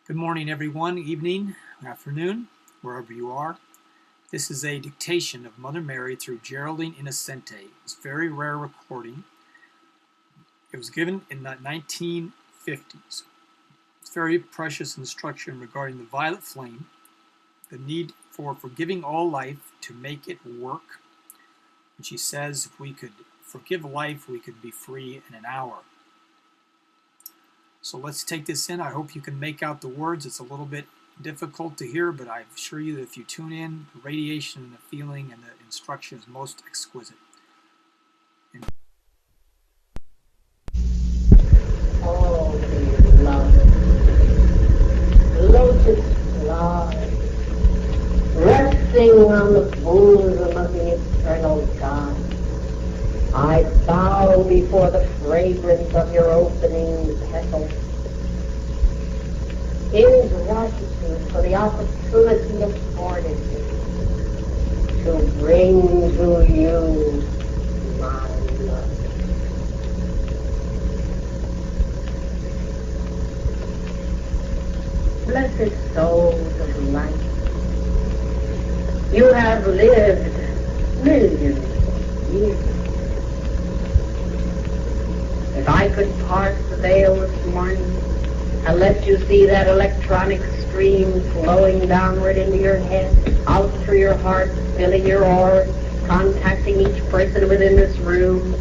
Good morning, everyone, evening, afternoon, wherever you are. This is a dictation of Mother Mary through Geraldine Innocente. It's a very rare recording. It was given in the 1950s. It's very precious instruction regarding the violet flame, the need for forgiving all life to make it work. And she says if we could forgive life, we could be free in an hour. So let's take this in. I hope you can make out the words. It's a little bit difficult to hear, but I assure you that if you tune in, the radiation and the feeling and the instruction is most exquisite. Oh, beloved, lotus flowers, resting on the bosom of the eternal God, I bow before the fragrance of your opening petals in gratitude for the opportunity afforded me to bring to you my love. Blessed souls of light, you have lived millions of years. If I could part the veil this morning and let you see that electronic stream flowing downward into your head, out through your heart, filling your aura, contacting each person within this room,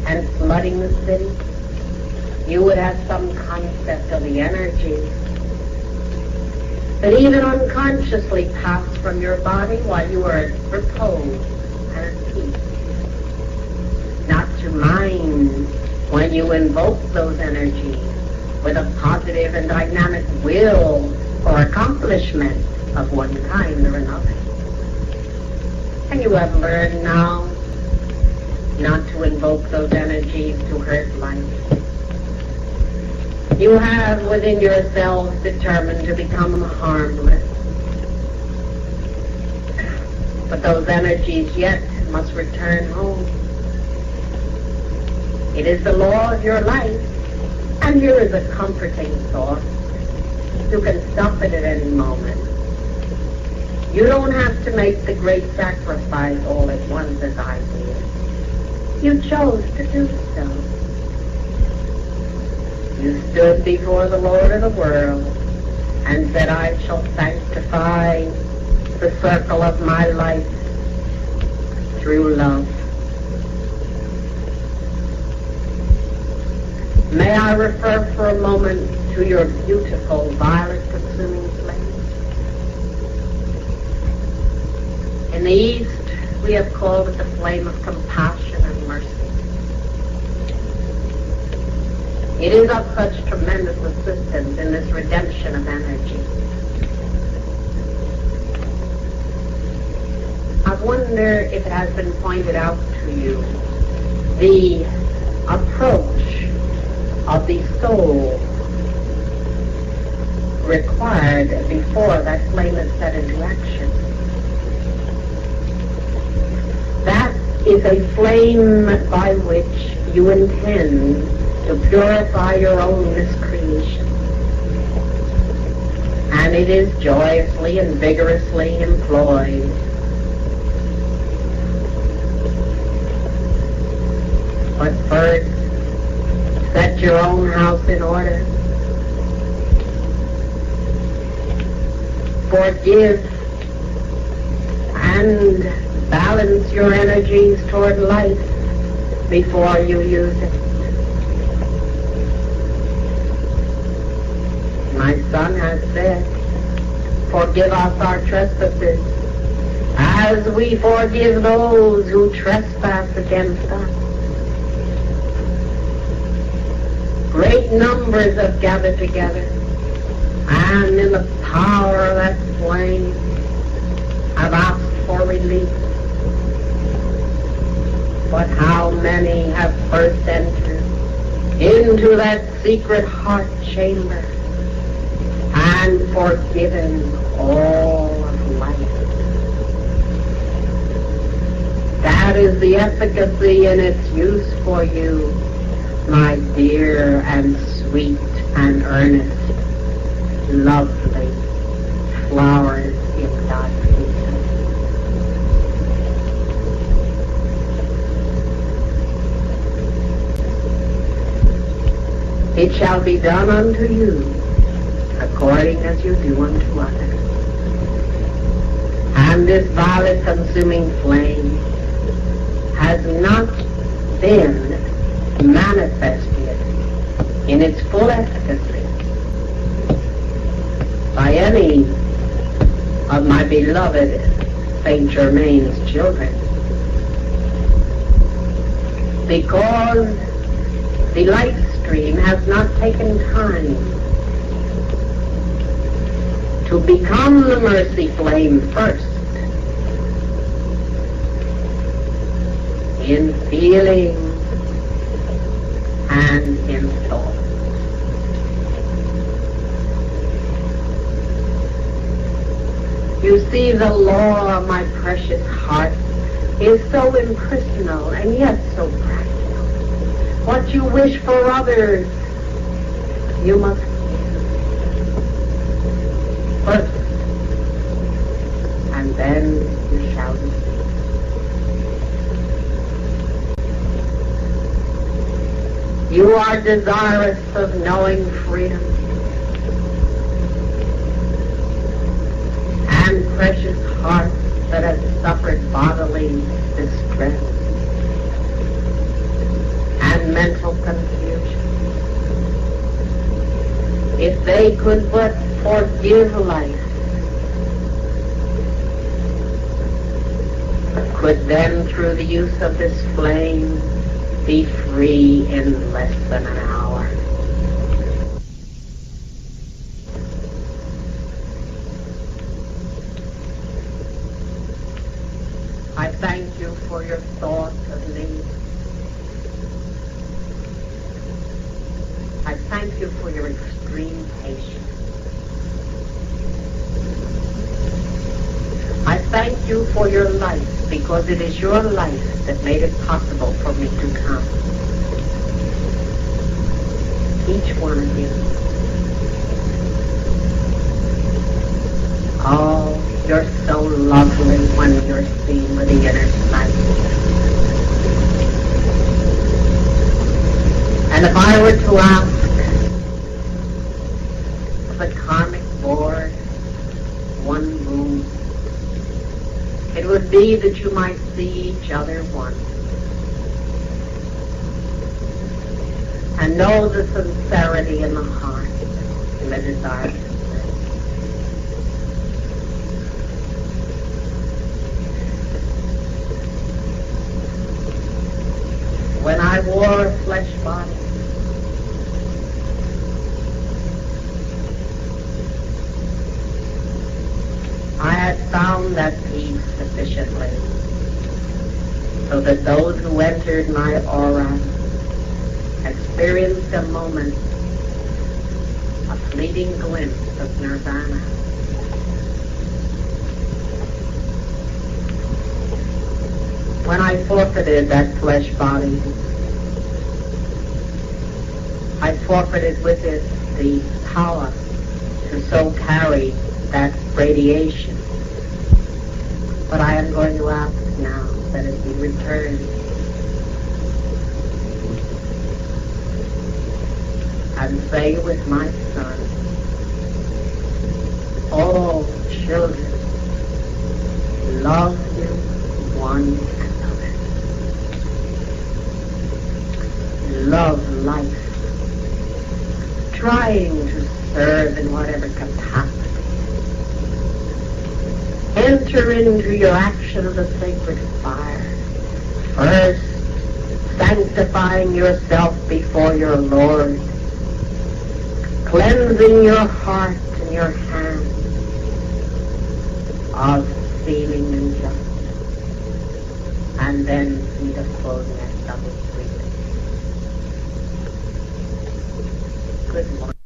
and flooding the city, you would have some concept of the energy that even unconsciously passed from your body while you were at repose and at peace. Not to mind when you invoke those energies with a positive and dynamic will or accomplishment of one kind or another. And you have learned now not to invoke those energies to hurt life. You have within yourselves determined to become harmless. But those energies yet must return home. It is the law of your life, and here is a comforting thought. You can stop it at any moment. You don't have to make the great sacrifice all at once as I did. You chose to do so. You stood before the Lord of the world and said, I shall sanctify the circle of my life through love. May I refer for a moment to your beautiful violet consuming flame? In the East, we have called it the flame of compassion and mercy. It is of such tremendous assistance in this redemption of energy. I wonder if it has been pointed out to you the approach of the soul required before that flame is set into action. That is a flame by which you intend to purify your own miscreation. And it is joyously and vigorously employed. But first, set your own house in order. Forgive and balance your energies toward life before you use it. My son has said, forgive us our trespasses as we forgive those who trespass against us. Great numbers have gathered together, and in the power of that flame have asked for relief. But how many have first entered into that secret heart chamber and forgiven all of life? That is the efficacy and its use for you, my dear and sweet and earnest love shall be done unto you according as you do unto others. And this violet consuming flame has not been manifested in its full efficacy by any of my beloved Saint Germain's children, because the light stream has not taken time to become the mercy flame first, in feeling and in thought. You see, the law, my precious heart, is so impersonal and yet so practical. What you wish for others, you must give first, and then you shall receive. You are desirous of knowing freedom, and precious hearts that have suffered bodily distress and mental confusion, if they could but forgive life, could then, through the use of this flame, be free in less than an hour. I thank you for your thought of me. I thank you for your extreme patience. I thank you for your life, because it is your life that made it possible for me to come. Each one of you. Oh, you're so lovely when you're seen with the inner sight. And if I were to ask the karmic board one move, it would be that you might see each other once and know the sincerity in the heart and the desire to serve. When I wore a flesh body, I had found that peace sufficiently so that those who entered my aura experienced a moment, a fleeting glimpse of nirvana. When I forfeited that flesh body, I forfeited with it the power to so carry that radiation. But I am going to ask now that it be returned. And say with my son, oh children, love you one another. Love life, trying to serve in whatever capacity. Enter into your action of the sacred fire, first sanctifying yourself before your Lord, cleansing your heart and your hands of feeling injustice, and then see the fullness of His freedom. Good morning.